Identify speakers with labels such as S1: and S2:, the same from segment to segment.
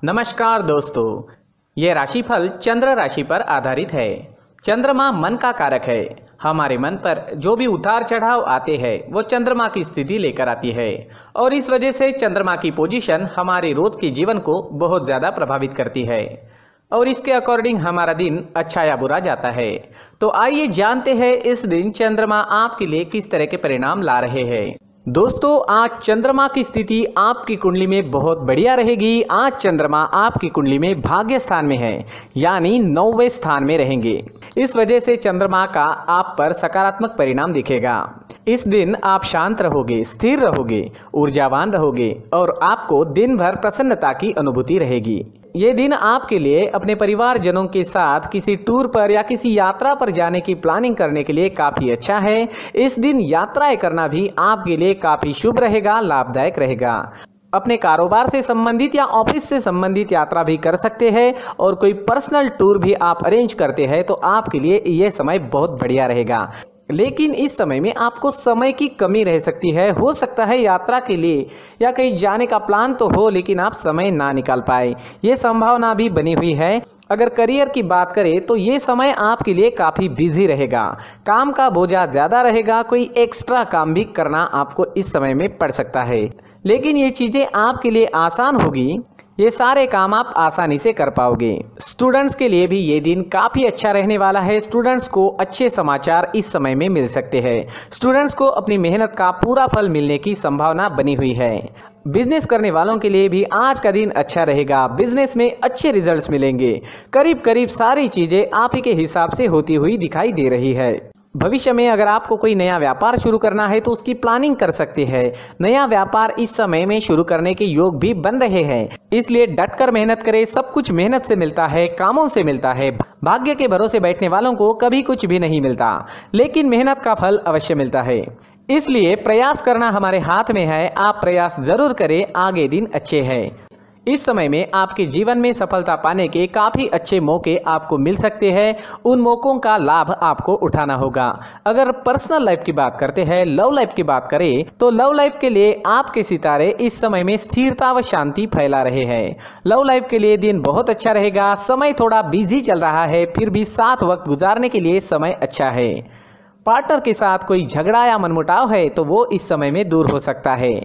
S1: नमस्कार दोस्तों, ये राशिफल चंद्र राशि पर आधारित है। चंद्रमा मन का कारक है। हमारे मन पर जो भी उतार चढ़ाव आते हैं वो चंद्रमा की स्थिति लेकर आती है और इस वजह से चंद्रमा की पोजीशन हमारे रोज के जीवन को बहुत ज़्यादा प्रभावित करती है और इसके अकॉर्डिंग हमारा दिन अच्छा या बुरा जाता है। तो आइए जानते हैं इस दिन चंद्रमा आपके लिए किस तरह के परिणाम ला रहे हैं। दोस्तों, आज चंद्रमा की स्थिति आपकी कुंडली में बहुत बढ़िया रहेगी। आज चंद्रमा आपकी कुंडली में भाग्य स्थान में है, यानी 9वें स्थान में रहेंगे। इस वजह से चंद्रमा का आप पर सकारात्मक परिणाम दिखेगा। इस दिन आप शांत रहोगे, स्थिर रहोगे, ऊर्जावान रहोगे और आपको दिन भर प्रसन्नता की अनुभूति रहेगी। ये दिन आपके लिए अपने परिवारजनों के साथ किसी टूर पर या किसी यात्रा पर जाने की प्लानिंग करने के लिए काफ़ी अच्छा है। इस दिन यात्राएं करना भी आपके लिए काफ़ी शुभ रहेगा, लाभदायक रहेगा। अपने कारोबार से संबंधित या ऑफिस से संबंधित यात्रा भी कर सकते हैं और कोई पर्सनल टूर भी आप अरेंज करते हैं तो आपके लिए ये समय बहुत बढ़िया रहेगा। लेकिन इस समय में आपको समय की कमी रह सकती है। हो सकता है यात्रा के लिए या कहीं जाने का प्लान तो हो लेकिन आप समय ना निकाल पाए, ये संभावना भी बनी हुई है। अगर करियर की बात करें तो ये समय आपके लिए काफ़ी बिजी रहेगा, काम का बोझा ज़्यादा रहेगा, कोई एक्स्ट्रा काम भी करना आपको इस समय में पड़ सकता है। लेकिन ये चीज़ें आपके लिए आसान होगी, ये सारे काम आप आसानी से कर पाओगे। स्टूडेंट्स के लिए भी ये दिन काफ़ी अच्छा रहने वाला है। स्टूडेंट्स को अच्छे समाचार इस समय में मिल सकते हैं। स्टूडेंट्स को अपनी मेहनत का पूरा फल मिलने की संभावना बनी हुई है। बिजनेस करने वालों के लिए भी आज का दिन अच्छा रहेगा। बिजनेस में अच्छे रिजल्ट्स मिलेंगे। करीब करीब सारी चीज़ें आप ही के हिसाब से होती हुई दिखाई दे रही है। भविष्य में अगर आपको कोई नया व्यापार शुरू करना है तो उसकी प्लानिंग कर सकते हैं। नया व्यापार इस समय में शुरू करने के योग भी बन रहे हैं, इसलिए डटकर मेहनत करें। सब कुछ मेहनत से मिलता है, कामों से मिलता है। भाग्य के भरोसे बैठने वालों को कभी कुछ भी नहीं मिलता, लेकिन मेहनत का फल अवश्य मिलता है। इसलिए प्रयास करना हमारे हाथ में है। आप प्रयास जरूर करें, आगे दिन अच्छे हैं। इस समय में आपके जीवन में सफलता पाने के काफ़ी अच्छे मौके आपको मिल सकते हैं। उन मौक़ों का लाभ आपको उठाना होगा। अगर पर्सनल लाइफ की बात करते हैं, लव लाइफ की बात करें तो लव लाइफ के लिए आपके सितारे इस समय में स्थिरता व शांति फैला रहे हैं। लव लाइफ के लिए दिन बहुत अच्छा रहेगा। समय थोड़ा बिजी चल रहा है, फिर भी साथ वक्त गुजारने के लिए समय अच्छा है। पार्टनर के साथ कोई झगड़ा या मनमुटाव है तो वो इस समय में दूर हो सकता है।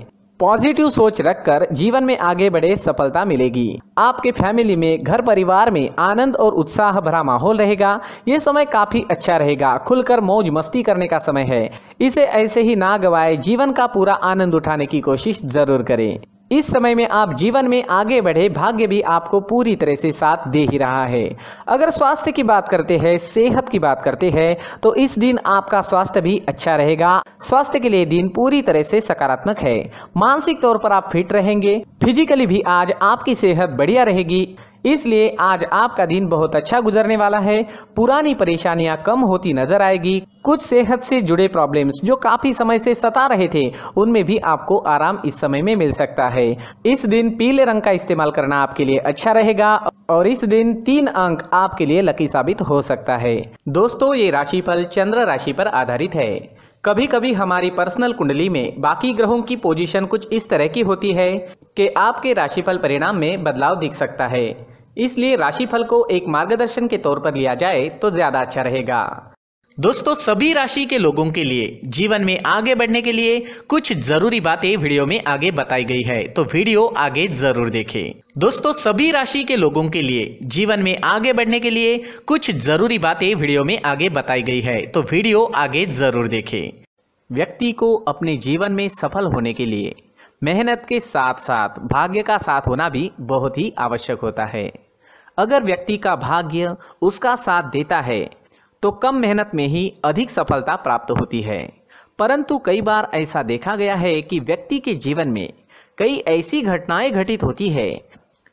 S1: पॉजिटिव सोच रखकर जीवन में आगे बढ़े, सफलता मिलेगी। आपके फैमिली में, घर परिवार में आनंद और उत्साह भरा माहौल रहेगा। ये समय काफ़ी अच्छा रहेगा। खुलकर मौज मस्ती करने का समय है। इसे ऐसे ही ना गवाए, जीवन का पूरा आनंद उठाने की कोशिश जरूर करें। इस समय में आप जीवन में आगे बढ़े, भाग्य भी आपको पूरी तरह से साथ दे ही रहा है। अगर स्वास्थ्य की बात करते हैं, सेहत की बात करते हैं तो इस दिन आपका स्वास्थ्य भी अच्छा रहेगा। स्वास्थ्य के लिए दिन पूरी तरह से सकारात्मक है। मानसिक तौर पर आप फिट रहेंगे। फिजिकली भी आज आपकी सेहत बढ़िया रहेगी, इसलिए आज आपका दिन बहुत अच्छा गुजरने वाला है। पुरानी परेशानियां कम होती नजर आएगी। कुछ सेहत से जुड़े प्रॉब्लम्स जो काफी समय से सता रहे थे उनमें भी आपको आराम इस समय में मिल सकता है। इस दिन पीले रंग का इस्तेमाल करना आपके लिए अच्छा रहेगा और इस दिन 3 अंक आपके लिए लकी साबित हो सकता है। दोस्तों, ये राशिफल चंद्र राशि पर आधारित है। कभी कभी हमारी पर्सनल कुंडली में बाकी ग्रहों की पोजीशन कुछ इस तरह की होती है कि आपके राशिफल परिणाम में बदलाव दिख सकता है। इसलिए राशिफल को एक मार्गदर्शन के तौर पर लिया जाए तो ज्यादा अच्छा रहेगा। दोस्तों, सभी राशि के लोगों के लिए जीवन में आगे बढ़ने के लिए कुछ जरूरी बातें वीडियो में आगे बताई गई है, तो वीडियो आगे जरूर देखें। दोस्तों, सभी राशि के लोगों के लिए जीवन में आगे बढ़ने के लिए कुछ जरूरी बातें वीडियो में आगे बताई गई है, तो वीडियो आगे जरूर देखें। व्यक्ति को अपने जीवन में सफल होने के लिए मेहनत के साथ साथ भाग्य का साथ होना भी बहुत ही आवश्यक होता है। अगर व्यक्ति का भाग्य उसका साथ देता है तो कम मेहनत में ही अधिक सफलता प्राप्त होती है। परंतु कई बार ऐसा देखा गया है कि व्यक्ति के जीवन में कई ऐसी घटनाएं घटित होती है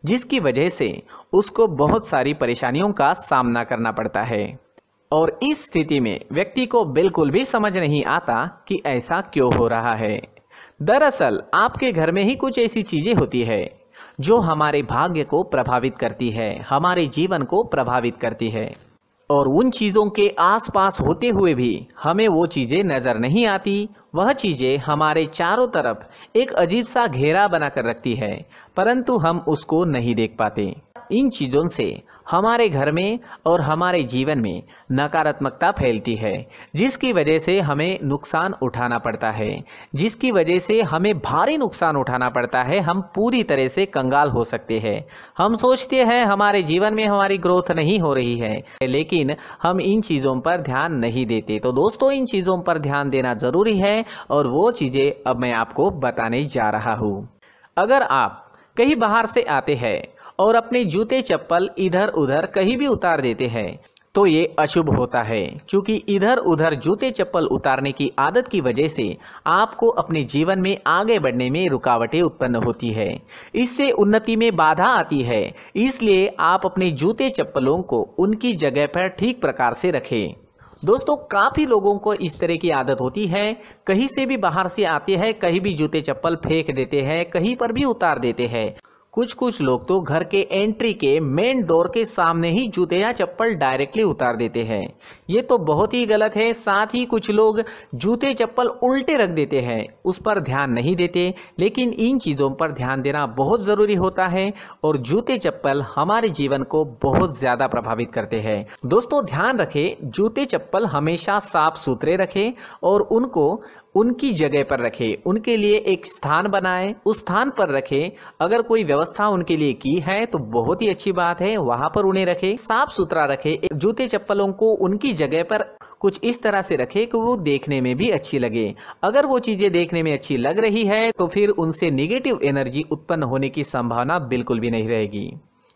S1: जिसकी वजह से उसको बहुत सारी परेशानियों का सामना करना पड़ता है और इस स्थिति में व्यक्ति को बिल्कुल भी समझ नहीं आता कि ऐसा क्यों हो रहा है। दरअसल आपके घर में ही कुछ ऐसी चीजें होती है जो हमारे भाग्य को प्रभावित करती है, हमारे जीवन को प्रभावित करती है। और उन चीज़ों के आसपास होते हुए भी हमें वो चीज़ें नज़र नहीं आती। वह चीज़ें हमारे चारों तरफ एक अजीब सा घेरा बनाकर रखती है, परंतु हम उसको नहीं देख पाते। इन चीज़ों से हमारे घर में और हमारे जीवन में नकारात्मकता फैलती है, जिसकी वजह से हमें नुकसान उठाना पड़ता है, जिसकी वजह से हमें भारी नुकसान उठाना पड़ता है। हम पूरी तरह से कंगाल हो सकते हैं। हम सोचते हैं हमारे जीवन में हमारी ग्रोथ नहीं हो रही है, लेकिन हम इन चीज़ों पर ध्यान नहीं देते। तो दोस्तों, इन चीज़ों पर ध्यान देना ज़रूरी है और वो चीज़ें अब मैं आपको बताने जा रहा हूँ। अगर आप कहीं बाहर से आते हैं और अपने जूते चप्पल इधर उधर कहीं भी उतार देते हैं तो ये अशुभ होता है, क्योंकि इधर उधर जूते चप्पल उतारने की आदत की वजह से आपको अपने जीवन में आगे बढ़ने में रुकावटें उत्पन्न होती है। इससे उन्नति में बाधा आती है। इसलिए आप अपने जूते चप्पलों को उनकी जगह पर ठीक प्रकार से रखें। दोस्तों, काफ़ी लोगों को इस तरह की आदत होती है, कहीं से भी बाहर से आते हैं, कहीं भी जूते चप्पल फेंक देते हैं, कहीं पर भी उतार देते हैं। कुछ लोग तो घर के एंट्री के मेन डोर के सामने ही जूते या चप्पल डायरेक्टली उतार देते हैं। ये तो बहुत ही गलत है। साथ ही कुछ लोग जूते चप्पल उल्टे रख देते हैं, उस पर ध्यान नहीं देते। लेकिन इन चीज़ों पर ध्यान देना बहुत ज़रूरी होता है और जूते चप्पल हमारे जीवन को बहुत ज़्यादा प्रभावित करते हैं। दोस्तों, ध्यान रखें, जूते चप्पल हमेशा साफ सुथरे रखें और उनको उनकी जगह पर रखें। उनके लिए एक स्थान बनाएं, उस स्थान पर रखें। अगर कोई व्यवस्था उनके लिए की है तो बहुत ही अच्छी बात है, वहां पर उन्हें रखें, साफ सुथरा रखें। जूते चप्पलों को उनकी जगह पर कुछ इस तरह से रखें कि वो देखने में भी अच्छी लगे। अगर वो चीजें देखने में अच्छी लग रही है तो फिर उनसे निगेटिव एनर्जी उत्पन्न होने की संभावना बिल्कुल भी नहीं रहेगी।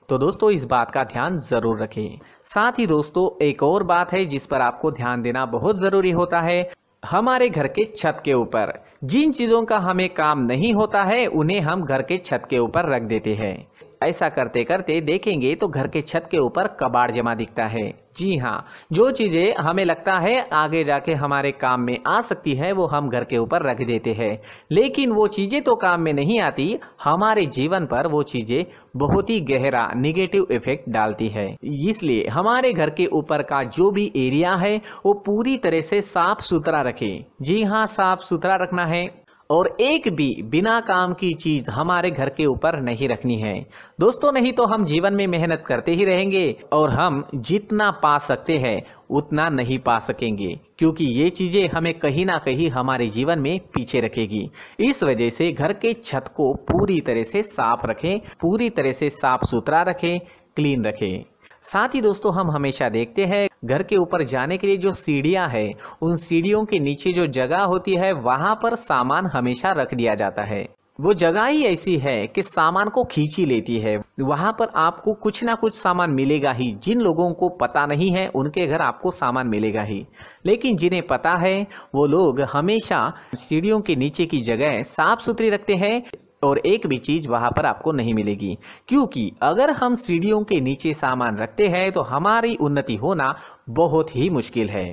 S1: तो दोस्तों, इस बात का ध्यान जरूर रखें। साथ ही दोस्तों, एक और बात है जिस पर आपको ध्यान देना बहुत जरूरी होता है। हमारे घर के छत के ऊपर जिन चीज़ों का हमें काम नहीं होता है उन्हें हम घर के छत के ऊपर रख देते हैं। ऐसा करते करते देखेंगे तो घर के छत के ऊपर कबाड़ जमा दिखता है। जी हाँ, जो चीज़ें हमें लगता है आगे जाके हमारे काम में आ सकती है वो हम घर के ऊपर रख देते हैं, लेकिन वो चीज़ें तो काम में नहीं आती। हमारे जीवन पर वो चीज़ें बहुत ही गहरा निगेटिव इफेक्ट डालती है। इसलिए हमारे घर के ऊपर का जो भी एरिया है वो पूरी तरह से साफ सुथरा रखें। जी हाँ, साफ सुथरा रखना है और एक भी बिना काम की चीज हमारे घर के ऊपर नहीं रखनी है। दोस्तों, नहीं तो हम जीवन में मेहनत करते ही रहेंगे और हम जितना पा सकते हैं उतना नहीं पा सकेंगे, क्योंकि ये चीजें हमें कहीं ना कहीं हमारे जीवन में पीछे रखेगी। इस वजह से घर के छत को पूरी तरह से साफ रखें, पूरी तरह से साफ सुथरा रखें, क्लीन रखें। साथ ही दोस्तों, हम हमेशा देखते हैं घर के ऊपर जाने के लिए जो सीढ़ियां है, उन सीढ़ियों के नीचे जो जगह होती है वहां पर सामान हमेशा रख दिया जाता है। वो जगह ही ऐसी है कि सामान को खींची लेती है। वहां पर आपको कुछ ना कुछ सामान मिलेगा ही। जिन लोगों को पता नहीं है उनके घर आपको सामान मिलेगा ही, लेकिन जिन्हें पता है वो लोग हमेशा सीढ़ियों के नीचे की जगह साफ सुथरी रखते हैं और एक भी चीज वहां पर आपको नहीं मिलेगी। क्योंकि अगर हम सीढ़ियों के नीचे सामान रखते हैं तो हमारी उन्नति होना बहुत ही मुश्किल है।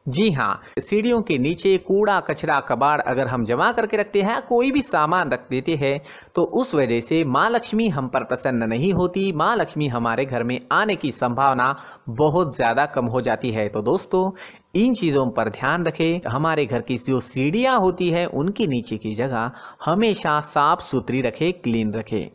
S1: जी हाँ, सीढ़ियों के नीचे कूड़ा कचरा कबाड़ अगर हम जमा करके रखते हैं, कोई भी सामान रख देते हैं, तो उस वजह से माँ लक्ष्मी हम पर प्रसन्न नहीं होती। माँ लक्ष्मी हमारे घर में आने की संभावना बहुत ज़्यादा कम हो जाती है। तो दोस्तों, इन चीज़ों पर ध्यान रखें। हमारे घर की जो सीढ़ियाँ होती है उनकी नीचे की जगह हमेशा साफ सुथरी रखें, क्लीन रखें।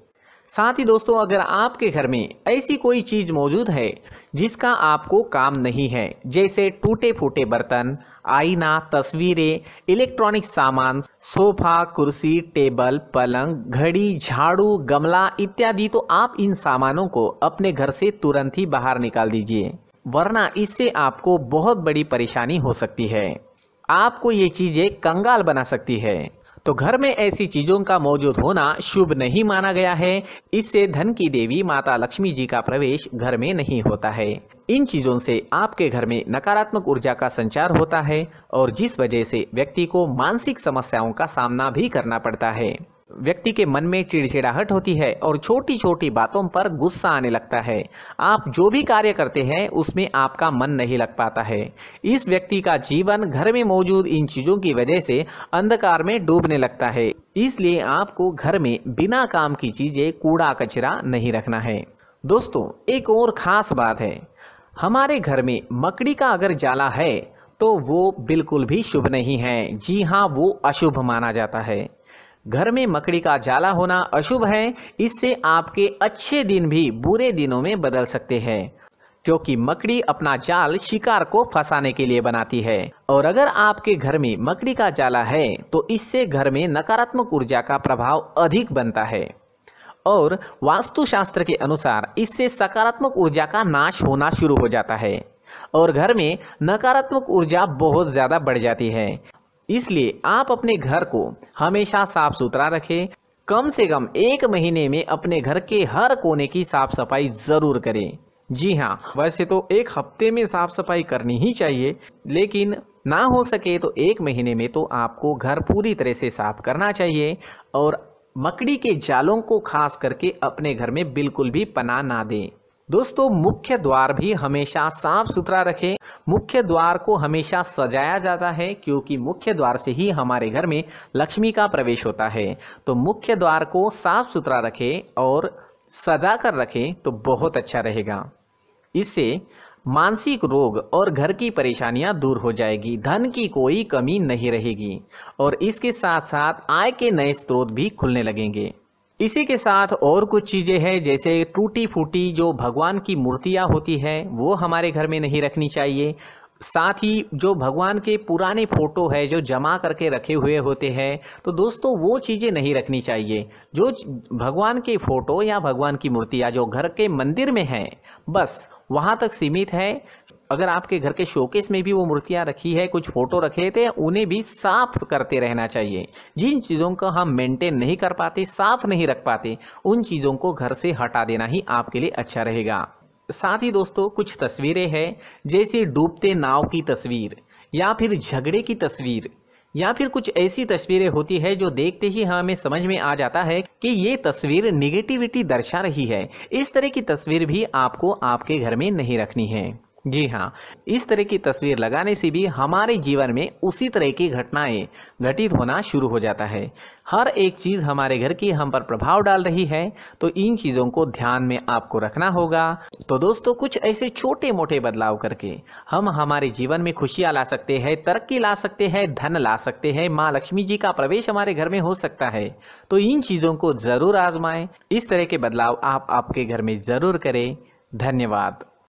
S1: साथ ही दोस्तों, अगर आपके घर में ऐसी कोई चीज मौजूद है जिसका आपको काम नहीं है, जैसे टूटे फूटे बर्तन, आईना, तस्वीरें, इलेक्ट्रॉनिक सामान, सोफा, कुर्सी, टेबल, पलंग, घड़ी, झाड़ू, गमला इत्यादि, तो आप इन सामानों को अपने घर से तुरंत ही बाहर निकाल दीजिए, वरना इससे आपको बहुत बड़ी परेशानी हो सकती है। आपको ये चीजें कंगाल बना सकती है। तो घर में ऐसी चीजों का मौजूद होना शुभ नहीं माना गया है। इससे धन की देवी माता लक्ष्मी जी का प्रवेश घर में नहीं होता है। इन चीजों से आपके घर में नकारात्मक ऊर्जा का संचार होता है और जिस वजह से व्यक्ति को मानसिक समस्याओं का सामना भी करना पड़ता है। व्यक्ति के मन में चिड़चिड़ाहट होती है और छोटी छोटी बातों पर गुस्सा आने लगता है। आप जो भी कार्य करते हैं उसमें आपका मन नहीं लग पाता है। इस व्यक्ति का जीवन घर में मौजूद इन चीजों की वजह से अंधकार में डूबने लगता है। इसलिए आपको घर में बिना काम की चीजें, कूड़ा कचरा नहीं रखना है। दोस्तों, एक और खास बात है, हमारे घर में मकड़ी का अगर जाला है तो वो बिल्कुल भी शुभ नहीं है। जी हाँ, वो अशुभ माना जाता है। घर में मकड़ी का जाला होना अशुभ है। इससे आपके अच्छे दिन भी बुरे दिनों में बदल सकते हैं, क्योंकि मकड़ी अपना जाल शिकार को फंसाने के लिए बनाती है। और अगर आपके घर में मकड़ी का जाला है तो इससे घर में नकारात्मक ऊर्जा का प्रभाव अधिक बनता है और वास्तुशास्त्र के अनुसार इससे सकारात्मक ऊर्जा का नाश होना शुरू हो जाता है और घर में नकारात्मक ऊर्जा बहुत ज़्यादा बढ़ जाती है। इसलिए आप अपने घर को हमेशा साफ सुथरा रखें। कम से कम 1 महीने में अपने घर के हर कोने की साफ सफाई ज़रूर करें। जी हाँ, वैसे तो 1 हफ्ते में साफ सफाई करनी ही चाहिए, लेकिन ना हो सके तो 1 महीने में तो आपको घर पूरी तरह से साफ करना चाहिए और मकड़ी के जालों को खास करके अपने घर में बिल्कुल भी पनाह ना दें। दोस्तों, मुख्य द्वार भी हमेशा साफ सुथरा रखें। मुख्य द्वार को हमेशा सजाया जाता है, क्योंकि मुख्य द्वार से ही हमारे घर में लक्ष्मी का प्रवेश होता है। तो मुख्य द्वार को साफ सुथरा रखें और सजा कर रखें तो बहुत अच्छा रहेगा। इससे मानसिक रोग और घर की परेशानियां दूर हो जाएगी, धन की कोई कमी नहीं रहेगी और इसके साथ साथ आय के नए स्रोत भी खुलने लगेंगे। इसी के साथ और कुछ चीज़ें हैं, जैसे टूटी फूटी जो भगवान की मूर्तियां होती है वो हमारे घर में नहीं रखनी चाहिए। साथ ही जो भगवान के पुराने फोटो है जो जमा करके रखे हुए होते हैं, तो दोस्तों वो चीज़ें नहीं रखनी चाहिए। जो भगवान के फोटो या भगवान की मूर्तियाँ जो घर के मंदिर में हैं, बस वहाँ तक सीमित है। अगर आपके घर के शोकेस में भी वो मूर्तियाँ रखी है, कुछ फोटो रखे थे, उन्हें भी साफ करते रहना चाहिए। जिन चीज़ों को हम मेंटेन नहीं कर पाते, साफ नहीं रख पाते, उन चीज़ों को घर से हटा देना ही आपके लिए अच्छा रहेगा। साथ ही दोस्तों, कुछ तस्वीरें हैं, जैसे डूबते नाव की तस्वीर या फिर झगड़े की तस्वीर या फिर कुछ ऐसी तस्वीरें होती है जो देखते ही हमें समझ में आ जाता है कि ये तस्वीर निगेटिविटी दर्शा रही है। इस तरह की तस्वीर भी आपको आपके घर में नहीं रखनी है। जी हाँ, इस तरह की तस्वीर लगाने से भी हमारे जीवन में उसी तरह की घटनाएं घटित होना शुरू हो जाता है। हर एक चीज़ हमारे घर की हम पर प्रभाव डाल रही है, तो इन चीज़ों को ध्यान में आपको रखना होगा। तो दोस्तों, कुछ ऐसे छोटे मोटे बदलाव करके हम हमारे जीवन में खुशियाँ ला सकते हैं, तरक्की ला सकते हैं, धन ला सकते हैं, माँ लक्ष्मी जी का प्रवेश हमारे घर में हो सकता है। तो इन चीज़ों को ज़रूर आजमाएं। इस तरह के बदलाव आप आपके घर में ज़रूर करें। धन्यवाद।